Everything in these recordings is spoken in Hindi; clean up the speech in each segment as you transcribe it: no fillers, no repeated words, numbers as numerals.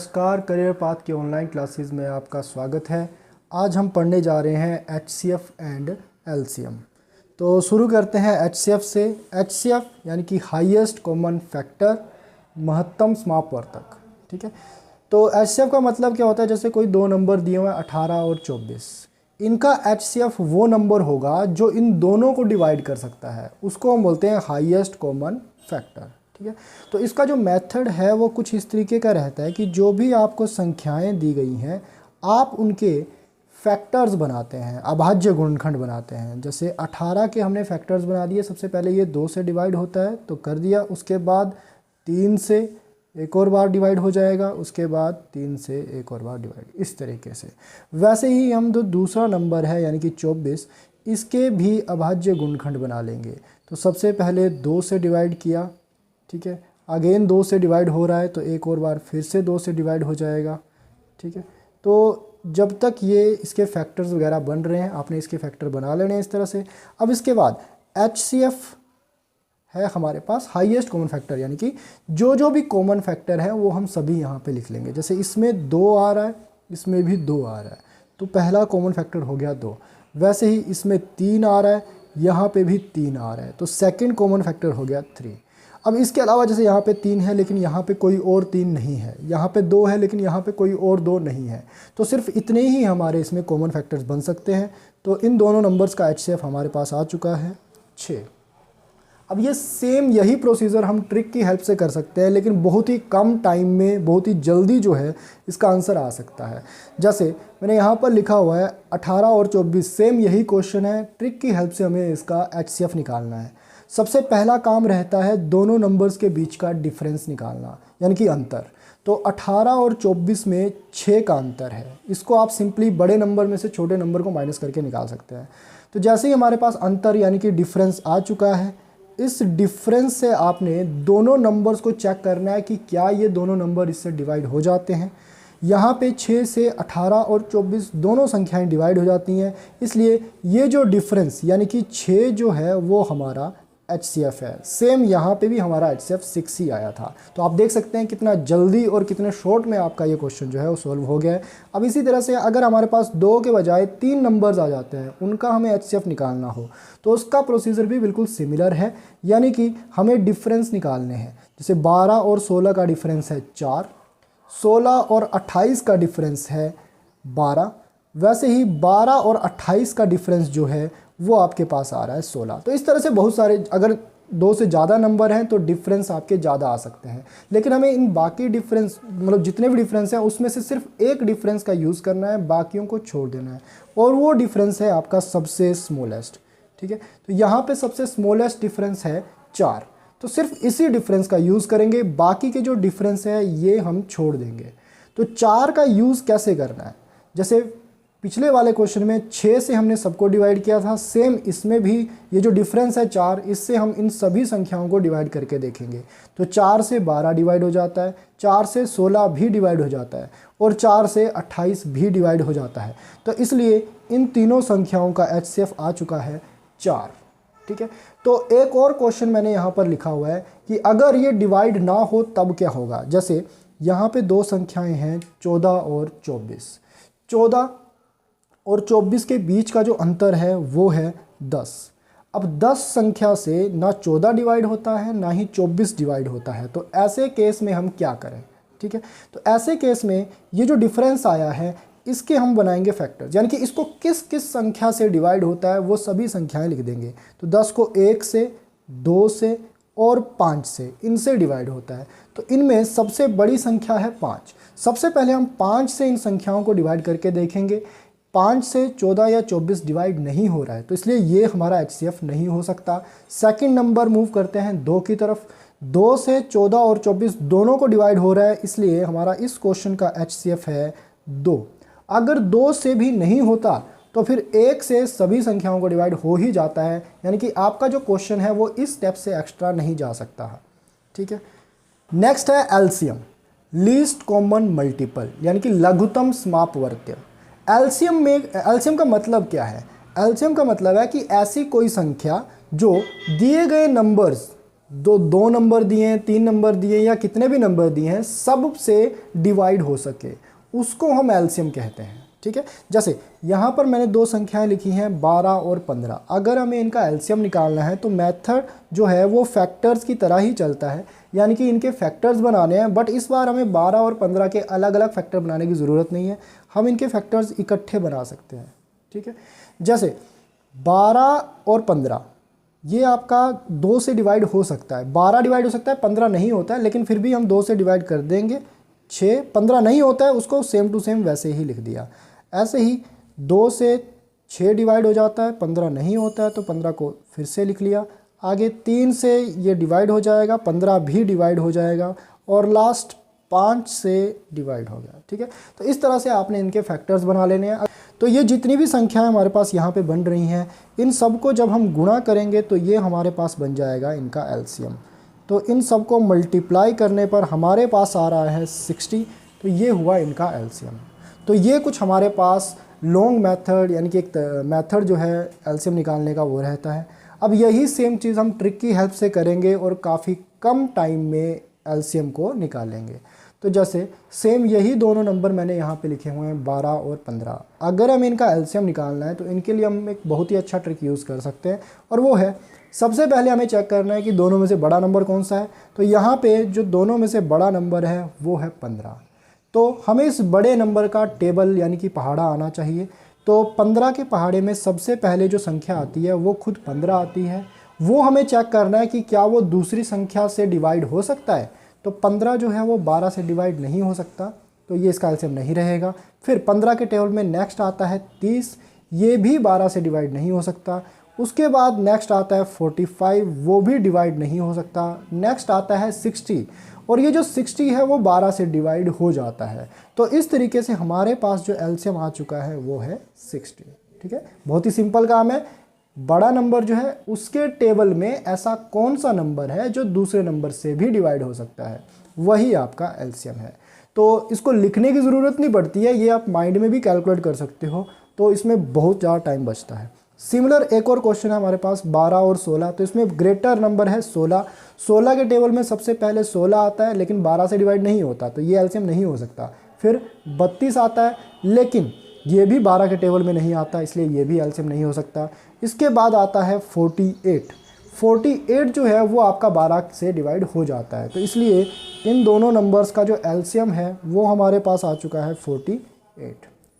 नमस्कार, करियर पाथ की ऑनलाइन क्लासेस में आपका स्वागत है। आज हम पढ़ने जा रहे हैं HCF एंड LCM। तो शुरू करते हैं HCF से। HCF यानी कि हाईएस्ट कॉमन फैक्टर, महत्तम समापवर्तक। ठीक है, तो HCF का मतलब क्या होता है? जैसे कोई दो नंबर दिए हुए हैं 18 और 24, इनका HCF वो नंबर होगा जो इन दोनों को डिवाइड कर सकता है, उसको हम बोलते हैं हाईएस्ट कॉमन फैक्टर। ठीक है, तो इसका जो मेथड है वो कुछ इस तरीके का रहता है कि जो भी आपको संख्याएं दी गई हैं आप उनके फैक्टर्स बनाते हैं, अभाज्य गुणनखंड बनाते हैं। जैसे 18 के हमने फैक्टर्स बना दिए। सबसे पहले ये 2 से डिवाइड होता है तो कर दिया, उसके बाद 3 से एक और बार डिवाइड हो जाएगा, उसके बाद 3 से एक और बार डिवाइड, इस तरीके से। वैसे ही हम जो दूसरा नंबर है यानी कि 24, इसके भी अभाज्य गुणनखंड बना लेंगे। तो सबसे पहले 2 से डिवाइड किया, ठीक है, अगेन 2 से डिवाइड हो रहा है तो एक और बार फिर से 2 से डिवाइड हो जाएगा। ठीक है, तो जब तक ये इसके फैक्टर्स वगैरह बन रहे हैं आपने इसके फैक्टर बना लेने हैं इस तरह से। अब इसके बाद HCF है हमारे पास हाईएस्ट कॉमन फैक्टर, यानी कि जो भी कॉमन फैक्टर है वो हम सभी यहाँ पे लिख लेंगे। जैसे इसमें 2 आ रहा है, इसमें भी 2 आ रहा है, तो पहला कॉमन फैक्टर हो गया 2। वैसे ही इसमें 3 आ रहा है, यहाँ पे भी 3 आ रहा है, तो सेकंड कॉमन फैक्टर हो गया 3। अब इसके अलावा जैसे यहाँ पे 3 है लेकिन यहाँ पे कोई और 3 नहीं है, यहाँ पे 2 है लेकिन यहाँ पे कोई और 2 नहीं है, तो सिर्फ इतने ही हमारे इसमें कॉमन फैक्टर्स बन सकते हैं। तो इन दोनों नंबर्स का HCF हमारे पास आ चुका है 6। अब ये सेम यही प्रोसीजर हम ट्रिक की हेल्प से कर सकते हैं, लेकिन बहुत ही कम टाइम में बहुत ही जल्दी जो है इसका आंसर आ सकता है। जैसे मैंने यहाँ पर लिखा हुआ है 18 और 24, सेम यही क्वेश्चन है। ट्रिक की हेल्प से हमें इसका HCF निकालना है। सबसे पहला काम रहता है दोनों नंबर्स के बीच का डिफरेंस निकालना, यानी कि अंतर। तो 18 और 24 में 6 का अंतर है, इसको आप सिंपली बड़े नंबर में से छोटे नंबर को माइनस करके निकाल सकते हैं। तो जैसे ही हमारे पास अंतर यानी कि डिफरेंस आ चुका है, इस डिफरेंस से आपने दोनों नंबर्स को चेक करना है कि क्या ये दोनों नंबर इससे डिवाइड हो जाते हैं। यहाँ पे 6 से 18 और 24 दोनों संख्याएं डिवाइड हो जाती हैं, इसलिए ये जो डिफरेंस यानी कि 6 जो है वो हमारा HCF है। सेम यहाँ पे भी हमारा HCF 6 ही आया था। तो आप देख सकते हैं कितना जल्दी और कितने शॉर्ट में आपका ये क्वेश्चन जो है वो सॉल्व हो गया है। अब इसी तरह से अगर हमारे पास 2 के बजाय 3 नंबर्स आ जाते हैं, उनका हमें HCF निकालना हो, तो उसका प्रोसीजर भी बिल्कुल सिमिलर है, यानी कि हमें डिफरेंस निकालने हैं। जैसे 12 और 16 का डिफरेंस है 4, 16 और 28 का डिफरेंस है 12, वैसे ही 12 और 28 का डिफरेंस जो है वो आपके पास आ रहा है 16। तो इस तरह से बहुत सारे, अगर 2 से ज़्यादा नंबर हैं तो डिफरेंस आपके ज़्यादा आ सकते हैं, लेकिन हमें इन बाकी डिफरेंस मतलब जितने भी डिफरेंस हैं उसमें से सिर्फ एक डिफरेंस का यूज़ करना है, बाकियों को छोड़ देना है, और वो डिफरेंस है आपका सबसे स्मॉलेस्ट। ठीक है, तो यहाँ पे सबसे स्मॉलेस्ट डिफरेंस है 4, तो सिर्फ इसी डिफरेंस का यूज़ करेंगे, बाकी के जो डिफरेंस है ये हम छोड़ देंगे। तो 4 का यूज़ कैसे करना है? जैसे पिछले वाले क्वेश्चन में 6 से हमने सबको डिवाइड किया था, सेम इसमें भी ये जो डिफरेंस है 4, इससे हम इन सभी संख्याओं को डिवाइड करके देखेंगे। तो 4 से 12 डिवाइड हो जाता है, 4 से 16 भी डिवाइड हो जाता है, और 4 से 28 भी डिवाइड हो जाता है। तो इसलिए इन तीनों संख्याओं का HCF आ चुका है 4। ठीक है, तो एक और क्वेश्चन मैंने यहाँ पर लिखा हुआ है कि अगर ये डिवाइड ना हो तब क्या होगा। जैसे यहाँ पे 2 संख्याएँ हैं 14 और 24। 14 और 24 के बीच का जो अंतर है वो है 10। अब 10 संख्या से ना 14 डिवाइड होता है ना ही 24 डिवाइड होता है, तो ऐसे केस में हम क्या करें? ठीक है, तो ऐसे केस में ये जो डिफरेंस आया है इसके हम बनाएंगे फैक्टर्स, यानी कि इसको किस किस संख्या से डिवाइड होता है वो सभी संख्याएं लिख देंगे। तो 10 को 1 से, 2 से और 5 से, इनसे डिवाइड होता है। तो इनमें सबसे बड़ी संख्या है 5। सबसे पहले हम 5 से इन संख्याओं को डिवाइड करके देखेंगे। 5 से 14 या 24 डिवाइड नहीं हो रहा है, तो इसलिए ये हमारा HCF नहीं हो सकता। सेकंड नंबर मूव करते हैं 2 की तरफ। 2 से 14 और 24 दोनों को डिवाइड हो रहा है, इसलिए हमारा इस क्वेश्चन का HCF है 2। अगर 2 से भी नहीं होता तो फिर 1 से सभी संख्याओं को डिवाइड हो ही जाता है, यानी कि आपका जो क्वेश्चन है वो इस स्टेप से एक्स्ट्रा नहीं जा सकता है। ठीक है, नेक्स्ट है LCM, लीस्ट कॉमन मल्टीपल, यानी कि लघुत्तम समापवर्त्य। एलसीएम का मतलब क्या है? एलसीएम का मतलब है कि ऐसी कोई संख्या जो दिए गए नंबर्स दो नंबर दिए हैं, 3 नंबर दिए हैं या कितने भी नंबर दिए हैं, सब से डिवाइड हो सके, उसको हम एलसीएम कहते हैं। ठीक है, जैसे यहाँ पर मैंने दो संख्याएं लिखी हैं 12 और 15। अगर हमें इनका एलसीएम निकालना है तो मेथड जो है वो फैक्टर्स की तरह ही चलता है, यानी कि इनके फैक्टर्स बनाने हैं। बट इस बार हमें 12 और 15 के अलग अलग फैक्टर बनाने की ज़रूरत नहीं है, हम इनके फैक्टर्स इकट्ठे बना सकते हैं। ठीक है, जैसे 12 और 15 ये आपका 2 से डिवाइड हो सकता है, 12 डिवाइड हो सकता है, 15 नहीं होता है, लेकिन फिर भी हम 2 से डिवाइड कर देंगे। 6, 15 नहीं होता है, उसको सेम टू सेम वैसे ही लिख दिया। ऐसे ही 2 से 6 डिवाइड हो जाता है, 15 नहीं होता है तो 15 को फिर से लिख लिया। आगे 3 से ये डिवाइड हो जाएगा, 15 भी डिवाइड हो जाएगा, और लास्ट 5 से डिवाइड हो गया। ठीक है, तो इस तरह से आपने इनके फैक्टर्स बना लेने हैं। तो ये जितनी भी संख्याएं हमारे पास यहाँ पे बन रही हैं, इन सब को जब हम गुणा करेंगे तो ये हमारे पास बन जाएगा इनका एलसीएम। तो इन सब को मल्टीप्लाई करने पर हमारे पास आ रहा है 60, तो ये हुआ इनका एलसीएम। तो ये कुछ हमारे पास लॉन्ग मेथड, यानी कि एक मेथड जो है एलसीएम निकालने का वो रहता है। अब यही सेम चीज़ हम ट्रिक की हेल्प से करेंगे और काफ़ी कम टाइम में एलसीएम को निकालेंगे। तो जैसे सेम यही दोनों नंबर मैंने यहाँ पे लिखे हुए हैं 12 और 15। अगर हमें इनका एलसीएम निकालना है तो इनके लिए हम एक बहुत ही अच्छा ट्रिक यूज़ कर सकते हैं, और वो है सबसे पहले हमें चेक करना है कि दोनों में से बड़ा नंबर कौन सा है। तो यहाँ पे जो दोनों में से बड़ा नंबर है वो है 15। तो हमें इस बड़े नंबर का टेबल यानी कि पहाड़ा आना चाहिए। तो 15 के पहाड़े में सबसे पहले जो संख्या आती है वो खुद 15 आती है। वो हमें चेक करना है कि क्या वो दूसरी संख्या से डिवाइड हो सकता है। तो 15 जो है वो 12 से डिवाइड नहीं हो सकता, तो ये इसका एलसीएम नहीं रहेगा। फिर 15 के टेबल में नेक्स्ट आता है 30, ये भी 12 से डिवाइड नहीं हो सकता। उसके बाद नेक्स्ट आता है 45, वो भी डिवाइड नहीं हो सकता। नेक्स्ट आता है 60, और ये जो 60 है वो 12 से डिवाइड हो जाता है। तो इस तरीके से हमारे पास जो एलसीएम आ चुका है वो है 60। ठीक है, बहुत ही सिंपल काम है। बड़ा नंबर जो है उसके टेबल में ऐसा कौन सा नंबर है जो दूसरे नंबर से भी डिवाइड हो सकता है, वही आपका एलसीएम है। तो इसको लिखने की ज़रूरत नहीं पड़ती है, ये आप माइंड में भी कैलकुलेट कर सकते हो, तो इसमें बहुत ज़्यादा टाइम बचता है। सिमिलर एक और क्वेश्चन है हमारे पास 12 और 16। तो इसमें ग्रेटर नंबर है 16। 16 के टेबल में सबसे पहले 16 आता है, लेकिन 12 से डिवाइड नहीं होता, तो ये एलसीएम नहीं हो सकता। फिर 32 आता है, लेकिन ये भी 12 के टेबल में नहीं आता, इसलिए ये भी एलसीएम नहीं हो सकता। इसके बाद आता है 48। 48 जो है वो आपका 12 से डिवाइड हो जाता है, तो इसलिए इन दोनों नंबर्स का जो एलसीएम है वो हमारे पास आ चुका है 48।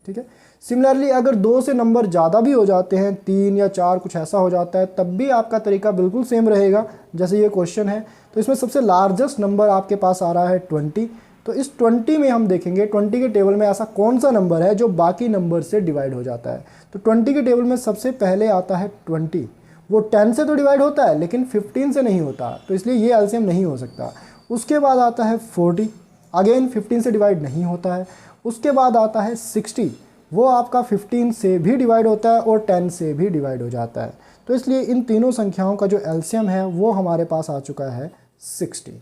ठीक है, सिमिलरली अगर 2 से नंबर ज़्यादा भी हो जाते हैं, 3 या 4 कुछ ऐसा हो जाता है, तब भी आपका तरीका बिल्कुल सेम रहेगा जैसे ये क्वेश्चन है। तो इसमें सबसे लार्जेस्ट नंबर आपके पास आ रहा है 20। तो इस 20 में हम देखेंगे 20 के टेबल में ऐसा कौन सा नंबर है जो बाकी नंबर से डिवाइड हो जाता है। तो 20 के टेबल में सबसे पहले आता है 20। वो 10 से तो डिवाइड होता है लेकिन 15 से नहीं होता, तो इसलिए ये एलसीएम नहीं हो सकता। उसके बाद आता है 40, अगेन 15 से डिवाइड नहीं होता है। उसके बाद आता है 60, वो आपका 15 से भी डिवाइड होता है और 10 से भी डिवाइड हो जाता है। तो इसलिए इन तीनों संख्याओं का जो एलसीएम है वो हमारे पास आ चुका है 60।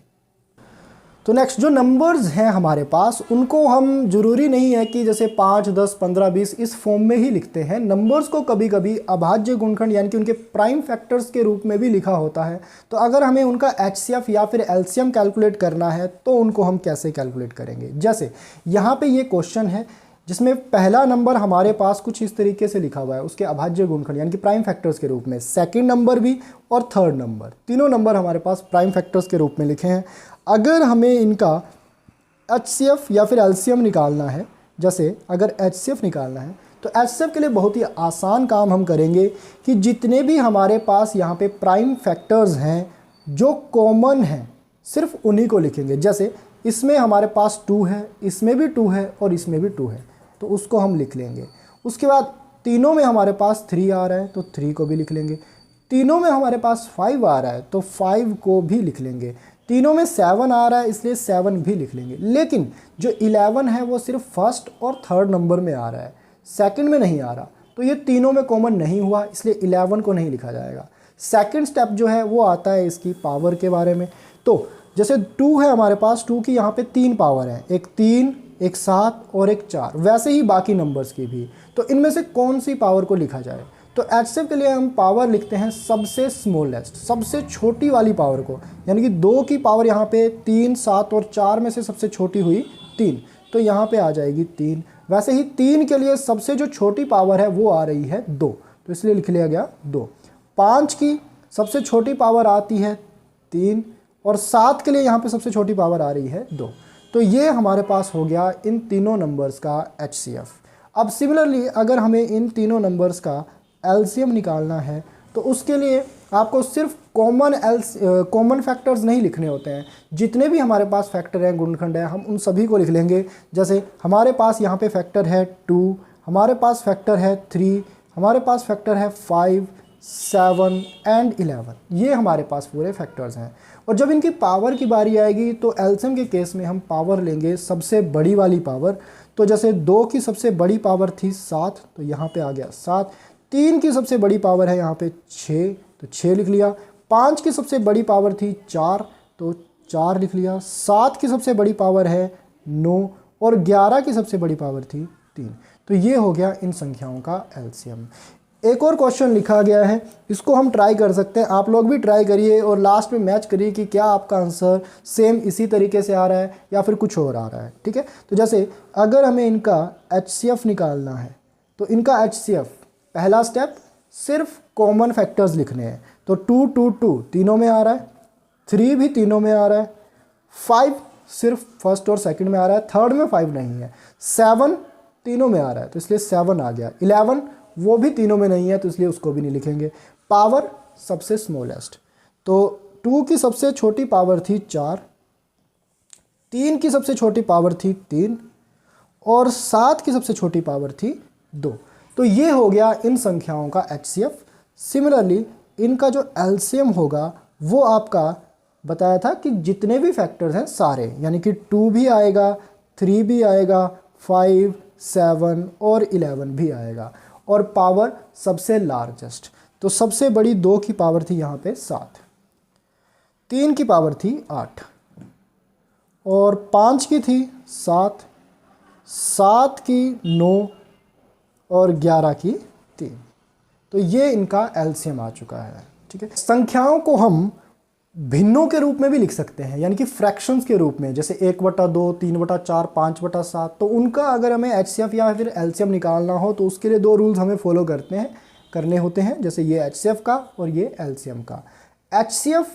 तो नेक्स्ट जो नंबर्स हैं हमारे पास, उनको हम ज़रूरी नहीं है कि जैसे 5, 10, 15, 20 इस फॉर्म में ही लिखते हैं। नंबर्स को कभी कभी अभाज्य गुणनखंड यानी कि उनके प्राइम फैक्टर्स के रूप में भी लिखा होता है। तो अगर हमें उनका एचसीएफ या फिर एलसीएम कैलकुलेट करना है तो उनको हम कैसे कैलकुलेट करेंगे। जैसे यहाँ पे ये क्वेश्चन है जिसमें पहला नंबर हमारे पास कुछ इस तरीके से लिखा हुआ है उसके अभाज्य गुणनखंड यानी कि प्राइम फैक्टर्स के रूप में। सेकंड नंबर भी और थर्ड नंबर, तीनों नंबर हमारे पास प्राइम फैक्टर्स के रूप में लिखे हैं। अगर हमें इनका एचसीएफ या फिर एलसीएम निकालना है, जैसे अगर एचसीएफ निकालना है तो एचसीएफ के लिए बहुत ही आसान काम हम करेंगे कि जितने भी हमारे पास यहाँ पे प्राइम फैक्टर्स हैं जो कॉमन हैं सिर्फ उन्हीं को लिखेंगे। जैसे इसमें हमारे पास 2 है, इसमें भी 2 है और इसमें भी 2 है, तो उसको हम लिख लेंगे। उसके बाद तीनों में हमारे पास 3 आ रहा है तो 3 को भी लिख लेंगे। तीनों में हमारे पास 5 आ रहा है तो 5 को भी लिख लेंगे। तीनों में 7 आ रहा है इसलिए 7 भी लिख लेंगे। लेकिन जो 11 है वो सिर्फ फर्स्ट और थर्ड नंबर में आ रहा है, सेकंड में नहीं आ रहा, तो ये तीनों में कॉमन नहीं हुआ, इसलिए 11 को नहीं लिखा जाएगा। सेकंड स्टेप जो है वो आता है इसकी पावर के बारे में। तो जैसे 2 है हमारे पास, 2 की यहाँ पे 3 पावर है, एक 3, एक 7 और एक 4, वैसे ही बाकी नंबर्स की भी। तो इनमें से कौन सी पावर को लिखा जाए, तो HCF के लिए हम पावर लिखते हैं सबसे स्मॉलेस्ट, सबसे छोटी वाली पावर को, यानी कि 2 की पावर यहाँ पे 3, 7 और 4 में से सबसे छोटी हुई 3, तो यहाँ पे आ जाएगी 3। वैसे ही 3 के लिए सबसे जो छोटी पावर है वो आ रही है 2, तो इसलिए लिख लिया गया 2। 5 की सबसे छोटी पावर आती है 3 और 7 के लिए यहाँ पे सबसे छोटी पावर आ रही है 2। तो ये हमारे पास हो गया इन तीनों नंबर्स का HCF। अब सिमिलरली अगर हमें इन तीनों नंबर्स का LCM निकालना है तो उसके लिए आपको सिर्फ कॉमन फैक्टर्स नहीं लिखने होते हैं, जितने भी हमारे पास फैक्टर हैं, गुणनखंड है, हम उन सभी को लिख लेंगे। जैसे हमारे पास यहाँ पे फैक्टर है 2, हमारे पास फैक्टर है 3, हमारे पास फैक्टर है 5, 7 एंड 11, ये हमारे पास पूरे फैक्टर्स हैं। और जब इनकी पावर की बारी आएगी तो LCM के केस में हम पावर लेंगे सबसे बड़ी वाली पावर। तो जैसे 2 की सबसे बड़ी पावर थी 7, तो यहाँ पे आ गया 7। 3 की सबसे बड़ी पावर है यहाँ पे 6, तो 6 लिख लिया। 5 की सबसे बड़ी पावर थी 4, तो 4 लिख लिया। 7 की सबसे बड़ी पावर है 9 और 11 की सबसे बड़ी पावर थी 3। तो ये हो गया इन संख्याओं का LCM। एक और क्वेश्चन लिखा गया है, इसको हम ट्राई कर सकते हैं, आप लोग भी ट्राई करिए और लास्ट में मैच करिए कि क्या आपका आंसर सेम इसी तरीके से आ रहा है या फिर कुछ और आ रहा है। ठीक है, तो जैसे अगर हमें इनका HCF निकालना है तो इनका HCF पहला स्टेप सिर्फ कॉमन फैक्टर्स लिखने हैं। तो 2, 2, 2 तीनों में आ रहा है, 3 भी तीनों में आ रहा है, 5 सिर्फ फर्स्ट और सेकंड में आ रहा है, थर्ड में 5 नहीं है, 7 तीनों में आ रहा है तो इसलिए 7 आ गया, 11 वो भी तीनों में नहीं है तो इसलिए उसको भी नहीं लिखेंगे। पावर सबसे स्मॉलेस्ट, तो 2 की सबसे छोटी पावर थी 4, 3 की सबसे छोटी पावर थी 3 और 7 की सबसे छोटी पावर थी 2। तो ये हो गया इन संख्याओं का HCF। सिमिलरली इनका जो LCM होगा वो आपका बताया था कि जितने भी फैक्टर्स हैं सारे, यानी कि 2 भी आएगा, 3 भी आएगा, 5, 7 और 11 भी आएगा। और पावर सबसे लार्जेस्ट, तो सबसे बड़ी 2 की पावर थी यहाँ पे 7, 3 की पावर थी 8 और 5 की थी 7, 7 की 9 और 11 की 3। तो ये इनका LCM आ चुका है। ठीक है, संख्याओं को हम भिन्नों के रूप में भी लिख सकते हैं, यानी कि फ्रैक्शंस के रूप में, जैसे 1/2, 3/4, 5/7। तो उनका अगर हमें HCF या फिर LCM निकालना हो तो उसके लिए 2 रूल्स हमें फॉलो करने होते हैं, जैसे ये HCF का और ये LCM का। HCF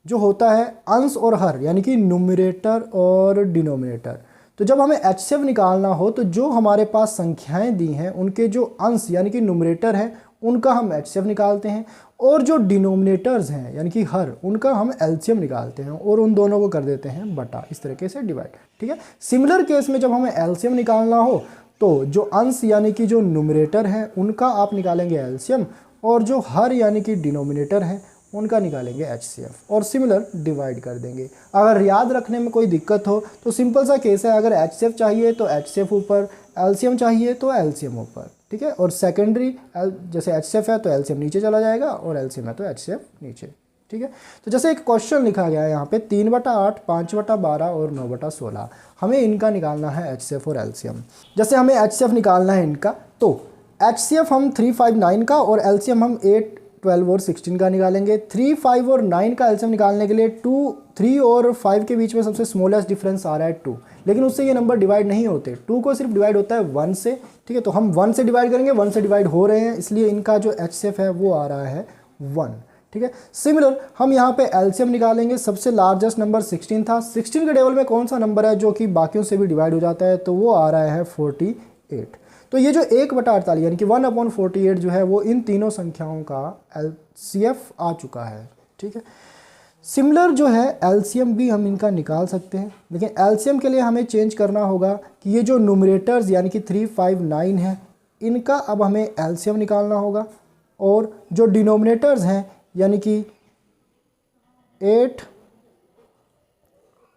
जो होता है अंश और हर, यानी कि न्यूमरेटर और डिनोमिनेटर। तो जब हमें HCF निकालना हो तो जो हमारे पास संख्याएं दी हैं उनके जो अंश यानी कि न्यूमरेटर हैं उनका हम HCF निकालते हैं और जो डिनोमिनेटर्स हैं यानी कि हर, उनका हम LCM निकालते हैं और उन दोनों को कर देते हैं बटा, इस तरीके से डिवाइड। ठीक है, सिमिलर केस में जब हमें LCM निकालना हो तो जो अंश यानी कि जो न्यूमरेटर हैं उनका आप निकालेंगे LCM और जो हर यानी कि डिनोमिनेटर हैं उनका निकालेंगे HCF और सिमिलर डिवाइड कर देंगे। अगर याद रखने में कोई दिक्कत हो तो सिंपल सा केस है, अगर HCF चाहिए तो HCF ऊपर, LCM चाहिए तो LCM ऊपर। ठीक है, और सेकेंडरी जैसे HCF है तो LCM नीचे चला जाएगा और LCM है तो HCF नीचे। ठीक है, तो जैसे एक क्वेश्चन लिखा गया है यहाँ पे 3/8, 5/12 और 9/16, हमें इनका निकालना है HCF और LCM। जैसे हमें HCF निकालना है इनका, तो HCF हम 3, 5, 9 का और LCM हम 8, 12 और 16 का निकालेंगे। 3, 5 और 9 का LCM निकालने के लिए 3 और 5 के बीच में सबसे स्मॉलेस्ट डिफरेंस आ रहा है 2, लेकिन उससे ये नंबर डिवाइड नहीं होते, 2 को सिर्फ डिवाइड होता है 1 से। ठीक है, तो हम 1 से डिवाइड करेंगे, 1 से डिवाइड हो रहे हैं, इसलिए इनका जो HCF है वो आ रहा है 1। ठीक है, सिमिलर हम यहाँ पे LCM निकालेंगे, सबसे लार्जेस्ट नंबर 16 था, 16 के टेबल में कौन सा नंबर है जो कि बाकियों से भी डिवाइड हो जाता है, तो वो आ रहा है 48। तो ये जो 1/48 यानी कि 1/48 जो है वो इन तीनों संख्याओं का LCF आ चुका है। ठीक है, सिमिलर जो है LCM भी हम इनका निकाल सकते हैं, लेकिन LCM के लिए हमें चेंज करना होगा कि ये जो न्यूमरेटर्स यानी कि 3, 5, 9 है इनका अब हमें LCM निकालना होगा और जो डिनोमिनेटर्स हैं यानी कि 8,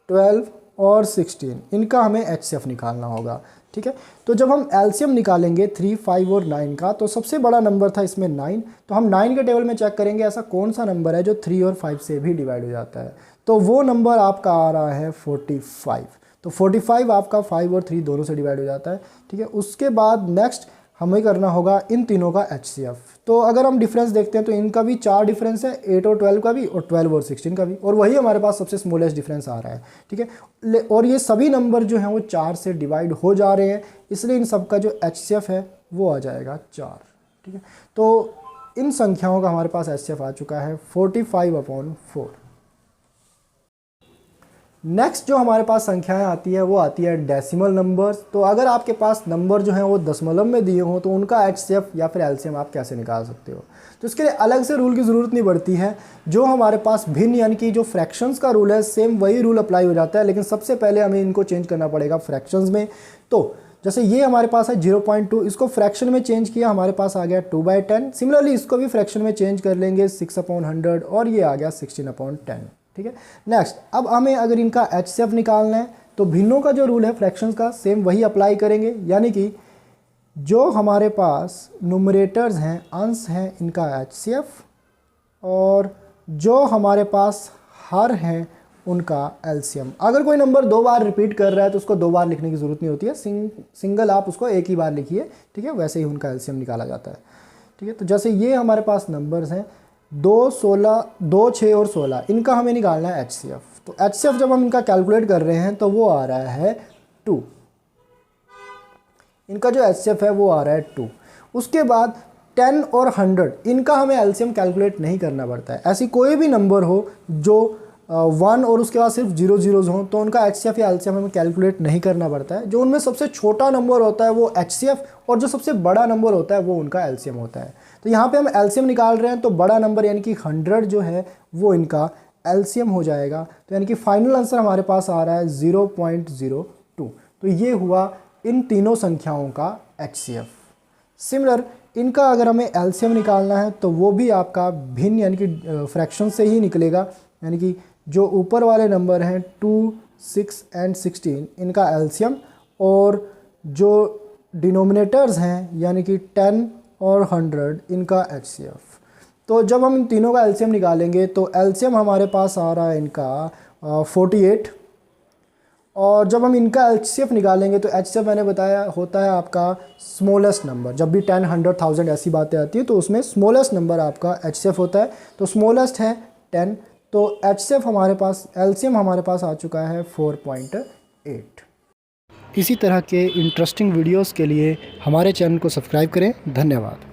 12 और 16 इनका हमें HCF निकालना होगा। ठीक है, तो जब हम LCM निकालेंगे 3, 5 और 9 का, तो सबसे बड़ा नंबर था इसमें 9, तो हम 9 के टेबल में चेक करेंगे ऐसा कौन सा नंबर है जो 3 और 5 से भी डिवाइड हो जाता है, तो वो नंबर आपका आ रहा है 45। तो 45 आपका 5 और 3 दोनों से डिवाइड हो जाता है। ठीक है, उसके बाद नेक्स्ट हमें करना होगा इन तीनों का HCF। तो अगर हम डिफरेंस देखते हैं तो इनका भी 4 डिफरेंस है, 8 और 12 का भी, और 12 और 16 का भी, और वही हमारे पास सबसे स्मॉलेस्ट डिफरेंस आ रहा है। ठीक है, और ये सभी नंबर जो हैं वो 4 से डिवाइड हो जा रहे हैं, इसलिए इन सब का जो HCF है वो आ जाएगा 4। ठीक है, तो इन संख्याओं का हमारे पास HCF आ चुका है 45/4। नेक्स्ट जो हमारे पास संख्याएं आती है वो आती है डेसिमल नंबर्स। तो अगर आपके पास नंबर जो हैं वो दशमलव में दिए हों तो उनका HCF या फिर LCM आप कैसे निकाल सकते हो। तो इसके लिए अलग से रूल की ज़रूरत नहीं पड़ती है। जो हमारे पास भिन्न यानी कि जो फ्रैक्शंस का रूल है, सेम वही रूल अप्लाई हो जाता है, लेकिन सबसे पहले हमें इनको चेंज करना पड़ेगा फ्रैक्शंस में। तो जैसे ये हमारे पास है 0.2, इसको फ्रैक्शन में चेंज किया, हमारे पास आ गया 2/10। सिमिलरली इसको भी फ्रैक्शन में चेंज कर लेंगे 6/100 और ये आ गया 16/10। ठीक है, नेक्स्ट अब हमें अगर इनका HCF निकालना है तो भिन्नों का जो रूल है फ्रैक्शंस का सेम वही अप्लाई करेंगे, यानी कि जो हमारे पास नुमरेटर्स हैं, अंश हैं, इनका HCF, और जो हमारे पास हर हैं उनका LCM। अगर कोई नंबर 2 बार रिपीट कर रहा है तो उसको 2 बार लिखने की ज़रूरत नहीं होती है, सिंगल आप उसको एक ही बार लिखिए। ठीक है, वैसे ही उनका LCM निकाला जाता है। ठीक है, तो जैसे ये हमारे पास नंबर्स हैं 2, 16, 2, 6 और 16, इनका हमें निकालना है HCF। तो HCF जब हम इनका कैलकुलेट कर रहे हैं तो वो आ रहा है 2। इनका जो HCF है वो आ रहा है 2। उसके बाद 10 और 100, इनका हमें LCM कैलकुलेट नहीं करना पड़ता है। ऐसी कोई भी नंबर हो जो 1 और उसके बाद सिर्फ 0 ज़ीरोज़ हों तो उनका HCF या LCM हमें कैलकुलेट नहीं करना पड़ता है। जो उनमें सबसे छोटा नंबर होता है वो HCF, और जो सबसे बड़ा नंबर होता है वो उनका LCM होता है। तो यहाँ पे हम LCM निकाल रहे हैं तो बड़ा नंबर यानी कि 100 जो है वो इनका LCM हो जाएगा। तो यानी कि फाइनल आंसर हमारे पास आ रहा है 0.02। तो ये हुआ इन तीनों संख्याओं का HCF। सिमिलर इनका अगर हमें LCM निकालना है तो वो भी आपका भिन्न यानी कि फ्रैक्शन से ही निकलेगा, यानी कि जो ऊपर वाले नंबर हैं 2, 6 एंड 16, इनका LCM, और जो डिनोमिनेटर्स हैं यानी कि 10 और 100, इनका HCF। तो जब हम इन तीनों का LCM निकालेंगे तो LCM हमारे पास आ रहा है इनका 48, और जब हम इनका HCF निकालेंगे तो HCF मैंने बताया होता है आपका स्मॉलेस्ट नंबर। जब भी 10, 100, 1000 ऐसी बातें आती हैं तो उसमें स्मॉलेस्ट नंबर आपका HCF होता है। तो स्मॉलेस्ट है 10, तो HCF हमारे पास, LCM हमारे पास आ चुका है 4.8। इसी तरह के इंटरेस्टिंग वीडियोस के लिए हमारे चैनल को सब्सक्राइब करें। धन्यवाद।